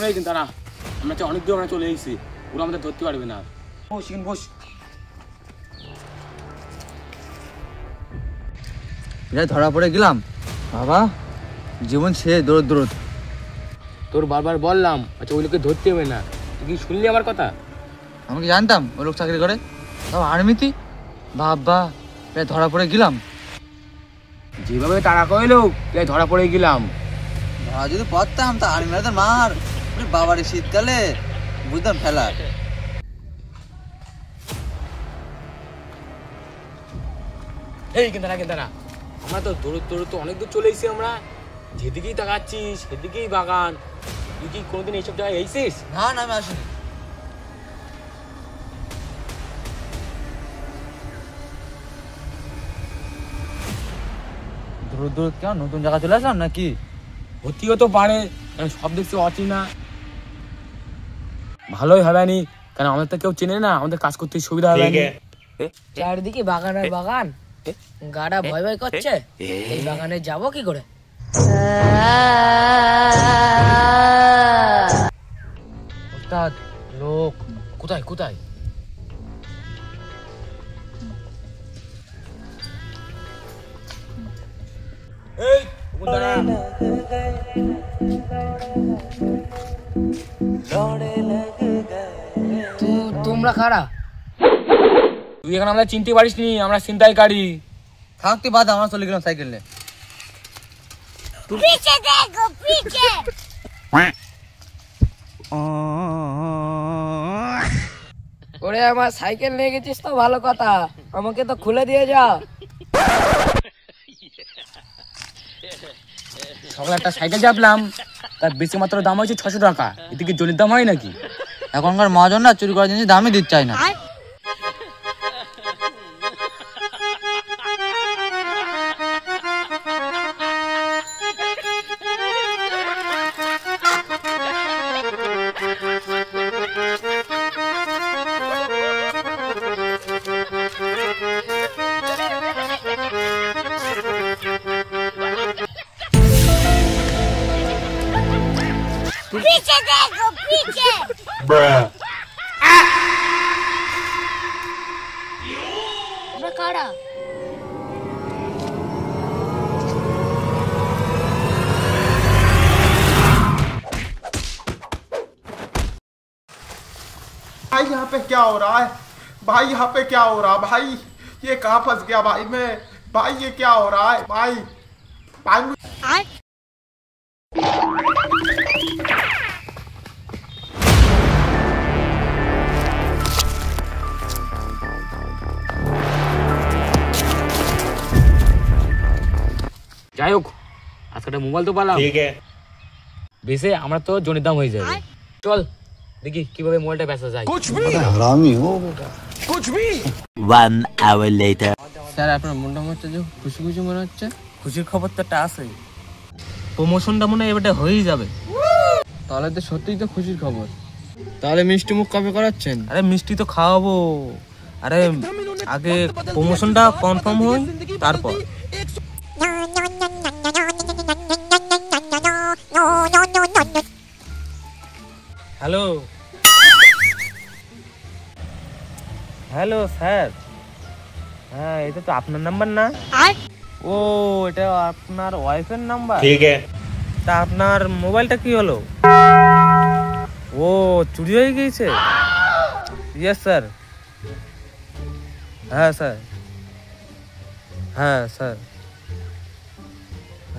এই কিন্তু না, আমরা অনেক দূর আমরা চলে এসেছি, ওরা আমাদের ধরতে পারবে না। বস এখন বস। ধরা পড়ে গেলাম বাবা, জীবন শেষ দৌড় দৌড়। তোর বারবার বললাম আচ্ছা ওই লোককে ধরতে হবে না, তুই কি শুনলি আমার কথা? আমি কি জানতাম ওই লোক চাকরি করে, তাও আর্মিতে। বাবা প্রায় ধরা পড়ে গেলাম। যেভাবে তাড়া করলো প্রায় ধরা পড়ে গেলাম। ধরা যদি পড়তাম তা আর্মি তো মার বাবার শীতকালে বুঝতাম ফেলা। এই কিন্তু না, আমরা তো দৌড় তো অনেক দূর চলে এসেছি। আমরা যেদিকেই তাকাচ্ছি সেদিকেই বাগান। তুই কি কোনোদিন এইসব জায়গায় এসেছিস? না না আমি আসিনি। দূর দূর কেমন নতুন জায়গা চলে আসলাম নাকি? হতেও তো পারে, সব দেখছি অচেনা। ভালোই হবে নি, কারণ আমাদের তো কেউ চেনে না, আমাদের কাজ করতে সুবিধা হবে। চারিদিকে বাগান আর বাগান, গাড়া ভয় ভয় করছে। এই বাগানে যাব কি করে? ওস্তাদ লোক কোথায় কোথায়? এই তোমরা কারা? তুই এখন আমরা চিনতে পারিস নি, আমরা ছিনতাইকারী। থাকতে বাদ আমরা চলে গেলাম সাইকেল নিয়ে। পিছে দেখো পিছে। ওরে আমার সাইকেল নিয়ে গেছিস তো ভালো কথা, আমাকে তো খুলে দিয়ে যা। সকালে একটা সাইকেল চাপলাম, তার বেশি মাত্র দাম হয়েছে 600 টাকা। এদিকে জলের দাম হয় নাকি? এখনকার মহাজন না চুরি করার জিনিস দামই দিতে চায় না। পিছে দেখো পিছে। তোমরা কারা? भाई यहाँ पे क्या हो रहा है? भाई यहाँ पे क्या हो रहा है? भाई ये कहाँ फंस गया भाई मैं? भाई ये क्या हो रहा है भाई? भाई যাই হোক, আজকে একটা মোবাইল তো পালাম, ঠিক আছে। বেশি আমরা তো জনের দাম হয়ে যাবে। চল দেখি কিভাবে মোবাইলটা বেচা যায়। कुछ भी हरामी हो बेटा, कुछ भी। 1 hour later. স্যার আপনার মনটা হচ্ছে যে খুশি খুশি মনে হচ্ছে। খুশির খবর তো একটা আছে, প্রমোশনটা মনে হয় এবারে হয়েই যাবে। তাহলে তো সত্যিই তো খুশির খবর। তাহলে মিষ্টি মুখ কবে করাচ্ছেন? আরে মিষ্টি তো খাওয়াবো, আরে আগে প্রমোশনটা কনফার্ম হই তারপর। হ্যালো হ্যালো স্যার, হ্যাঁ এটা তো আপনার নাম্বার না? ও এটা আপনার ওয়াইফের নাম্বার, ঠিক আছে। তা আপনার মোবাইলটা কি হলো? ও চুরি হয়ে গিয়েছে? Yes sir. হ্যাঁ স্যার, হ্যাঁ স্যার,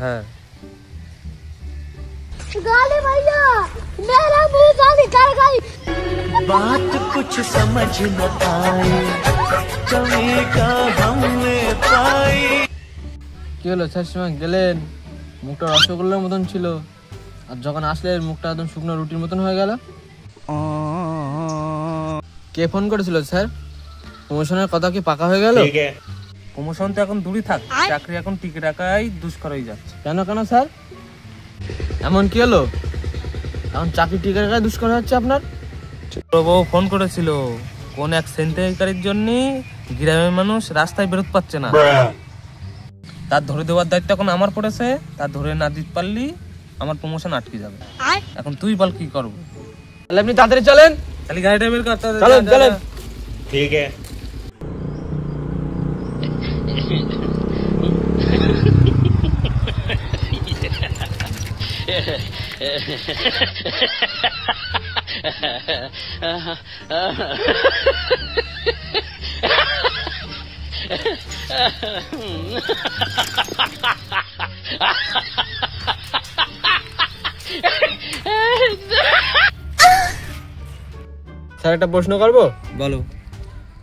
হ্যাঁ। गाली भैया मेरा मुंह गाली कर गई। बात कुछ समझ न आए, कमी का हमने पाई। কি হলো স্যার, সময় গেলেন মুখটা রসগোল্লার মতন ছিল, আর যখন আসলেন মুখটা একদম শুকনো রুটির মতন হয়ে গেল। কে ফোন করেছিল স্যার? প্রমোশনের কথা কি পাকা হয়ে গেল? প্রমোশন তো এখন দূরই থাক, চাকরি এখন টিকে রাখাই দুষ্কর হয়ে যাচ্ছে। কেন কেন স্যার, এমন কি হলো? এখন চাকরি টিকে রাখাই দুষ্কর হচ্ছে আপনার? বউ ফোন করেছিল, কোন এক ছিনতাইকারীর জন্য গ্রামের মানুষ রাস্তায় বেরোতে পারছে না, তার ধরে দেওয়ার দায়িত্ব এখন আমার পড়েছে। তার ধরে না দিতে পারলি আমার প্রমোশন আটকে যাবে। এখন তুই বল কি করবো? তাহলে আপনি তাড়াতাড়ি চলেন। তাহলে গাড়িটা বের কর। চলেন চলেন। ठीक है। স্যার একটা প্রশ্ন করবো? বলো।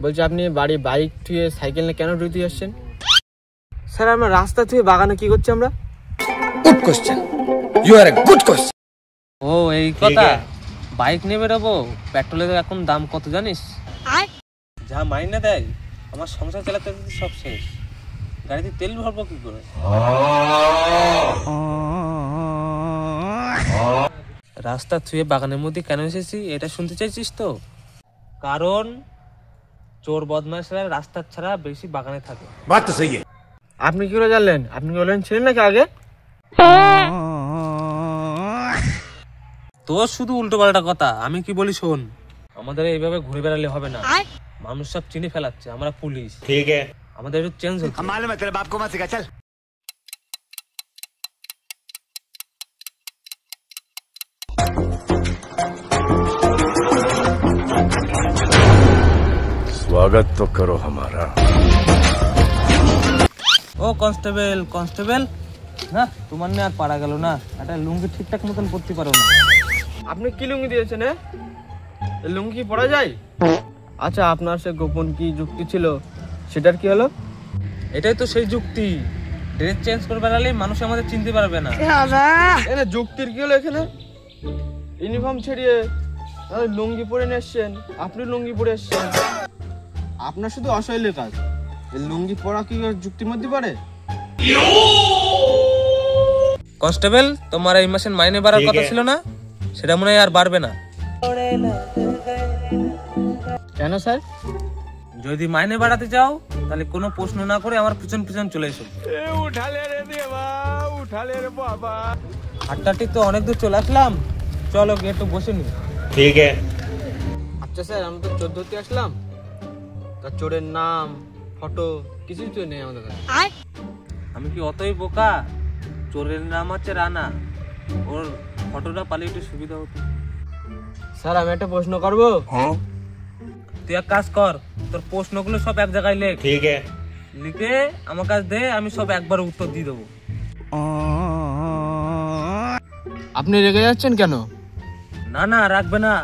বলছি আপনি বাড়ি বাইক থুয়ে সাইকেল নিয়ে কেন ডিউটি আসছেন? স্যার আমরা রাস্তা থুয়ে বাগানে কি করছি আমরা? Good question. You are a good question. ও এই কথা। বাইক নিয়ে বেরোবো, পেট্রোলের এখন দাম কত জানিস? যা মাইনে দেয় আমার সংসার চালাতে সব শেষ। গাড়িতে তেল ভরবো কি করে? রাস্তা থুয়ে বাগানের মধ্যে কেন এসেছি এটা শুনতে চাইছিস তো? কারণ চোর বদমাশরা রাস্তা ছাড়া বেশি বাগানে থাকে। बात तो सही है। আপনি কি করে জানলেন? আপনি কি বলেন ছিলেন নাকি আগে? তোর শুধু উল্টো পাল্টা কথা। আমি কি বলি শোন, আমাদের এইভাবে ঘুরে বেড়ালে হবে না। মানুষ সব চিনি ফেলাচ্ছে, আমরা পুলিশ। ठीक है। আমাদের একটু চেঞ্জ হচ্ছে। हम मालूम है तेरे बाप को मत सिखा, चल। स्वागत तो करो हमारा। ও কনস্টেবল, কনস্টেবল না তোমার নিয়ে আর পারা গেল না। একটা লুঙ্গি ঠিকঠাক মতন পরতে পারো না। আপনি কি লুঙ্গি দিয়েছেন? এই লুঙ্গি কি পরা যায়? আচ্ছা আপনার সে গোপন কি যুক্তি ছিল সেটার কি হলো? এটাই তো সেই যুক্তি। ড্রেস চেঞ্জ করে বেড়ালে মানুষ আমাদের চিনতে পারবে না। এখানে যুক্তির কি হলো? এখানে ইউনিফর্ম ছেড়িয়ে লুঙ্গি পরে নিয়ে এসছেন, আপনি লুঙ্গি পরে এসছেন। আপনার শুধু অসহ্যের কাজ। এই লুঙ্গি পরা কি যুক্তির মধ্যে পড়ে? কনস্টেবল তোমার এই মাসের মাইনে বাড়ার কথা ছিল না? সেটা মনে হয় আর বাড়বে না। কেন স্যার? যদি মাইনে বাড়াতে চাও তাহলে কোনো প্রশ্ন না করে আমার পিছন পিছন চলে এসো। হাঁটাহাঁটি তো অনেক দূর চলে আসলাম, চলো গিয়ে একটু বসে নি। ठीक है। আচ্ছা স্যার আমরা তো 14তে আসলাম, তার চোরের নাম ফটো কিছুই তো নেই আমাদের কাছে। আমি কি অতই বোকা? চোরের নাম হচ্ছে রানা, ওর ফটোটা পালিয়ে একটু সুবিধা হতো। স্যার আমি একটা প্রশ্ন করবো? তুই এক কাজ কর, তোর প্রশ্নগুলো সব এক জায়গায় লেখ। ठीक है। লিখে আমার কাছে দে, আমি সব একবার উত্তর দিয়ে দেবো। আপনি রেগে যাচ্ছেন কেন? না না রাখবে না,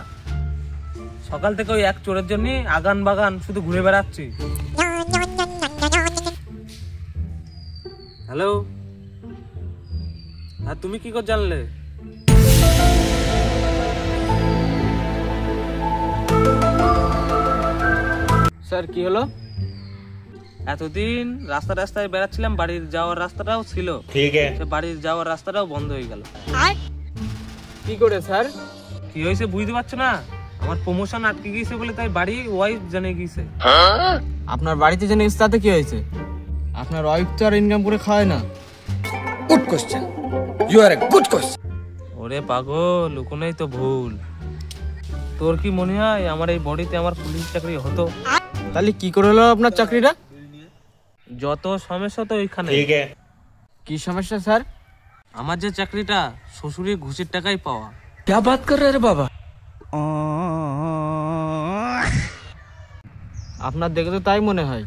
সকাল থেকে ওই এক চোরের জন্য আগান বাগান শুধু ঘুরে বেড়াচ্ছি। হ্যালো, হ্যাঁ তুমি কি করে জানলে? স্যার কি হলো? এতদিন রাস্তা রাস্তায় বেড়াচ্ছিলাম, বাড়ির যাওয়ার রাস্তাটাও ছিল, ठीक है। সে বাড়ির যাওয়ার রাস্তাটাও বন্ধ হয়ে গেল। কি করে স্যার? কি হয়েছে বুঝতে পারছো না? আমার প্রমোশন আটকে গিয়েছে বলে তাই বাড়ি ওয়াইফ জানিয়ে গিয়েছে। আপনার বাড়িতে জেনে তাতে কি হয়েছে? আপনার ওয়াইফ তো আর ইনকাম করে খায় না। Good question. You are a good question. ওরে পাগল, ওখানেই তো ভুল। তোর কি মনে হয় আমার এই বডিতে আমার পুলিশ চাকরি হতো? তাহলে কি করে হলো আপনার চাকরিটা? যত সমস্যা তো ওইখানে। ठीक है। কি সমস্যা স্যার? আমার যে চাকরিটা শ্বশুরের ঘুষের টাকাই পাওয়া। क्या बात कर रहे रे बाबा? আপনার দেখে তো তাই মনে হয়।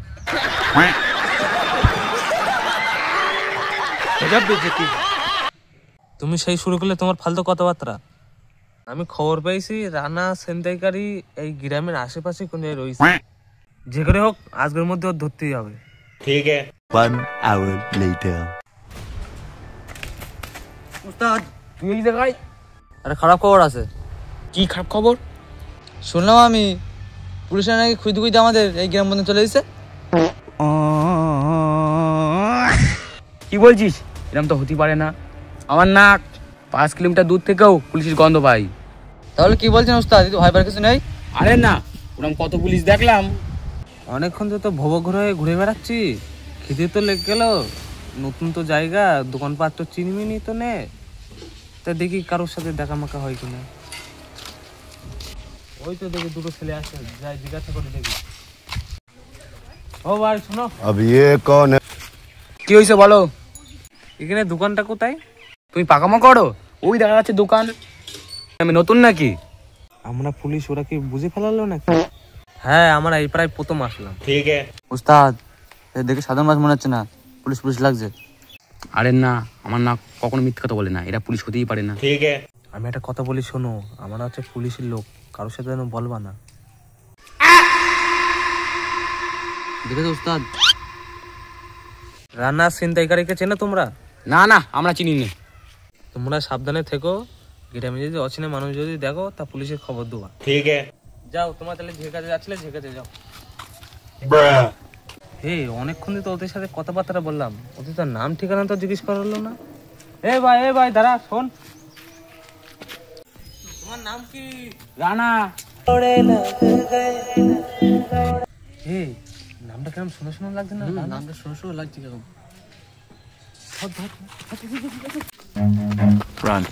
তুমি সেই শুরু করলে তোমার ফালতু কথাবার্তা। আমি খবর পেয়েছি রানা ছিনতাইকারী এই গ্রামের আশেপাশে কোনে রয়েছে। যে করে হোক আজকের মধ্যে ওর ধরতেই হবে। ठीक है। 1 hour later. উস্তাদ তুই এই জায়গায়? আরে খারাপ খবর আছে। কি খারাপ খবর? শুনলাম আমি পুলিশের নাকি খুঁজতে খুঁজতে আমাদের এই গ্রাম বন্ধে চলে এসেছে। কি বলছিস? এরকম তো হতে পারে না। আমার নাক 5 কিলোমিটার দূর থেকেও পুলিশের গন্ধ পাই। তাহলে কি বলছেন উস্তাদ? এই তো ভয় পাওয়ার কিছু নেই? আরে না, ওরকম কত পুলিশ দেখলাম। অনেকক্ষণ তো ভব ঘুরে ঘুরে বেড়াচ্ছি, খিদে তো লেগে গেল। নতুন তো জায়গা, দোকানপাট তো চিনবিনি তো নে। তা দেখি কারোর সাথে দেখা মাখা হয় কিনা। ওই তো দেখি দুটো ছেলে আসছে, যাই জিজ্ঞাসা করে দেখি। ও ভাই শোনো, अब ये कौन है? কি হয়েছে বলো? এখানে দোকানটা কোথায়? তুমি পাকামো করো? ওই দেখা যাচ্ছে দোকান। আমি নতুন নাকি? আমরা পুলিশ, ওরা কি বুঝে ফেলালো নাকি? হ্যাঁ, আমরা এই প্রায় প্রথম আসলাম। উস্তাদ দেখে সাধারণ মাছ মনে হচ্ছে না, পুলিশ পুলিশ লাগছে। আরে না, আমার না কখনো মিথ্যে কথা বলে না, এরা পুলিশ হতেই পারে না। আমি একটা কথা বলি শোনো, আমরা হচ্ছে পুলিশের লোক, কারোর সাথে যেন বলবা না। দেখেছো উস্তাদ? রান্নার ছিনতাইকারীকে চেনো তোমরা? না না, আমরা চিনি না। তোমরা সাবধানে থেকো, গ্রামে যদি অচেনা মানুষ যদি দেখো তা পুলিশের খবর দেবা। যাও, তোমার তাহলে যে কাজে যাচ্ছিলে যে কাজে যাও। হে, অনেকক্ষণ তো ওদের সাথে কথাবার্তা বললাম, ওদের তার নাম ঠিকানা তো জিজ্ঞেস করলো না। এ ভাই দাঁড়া, শোন, তোমার নাম কি? রানা। হে, নামটা কেমন শোনা শোনা লাগছে না? নামটা শুনে শুনে লাগছে কেমন। Run.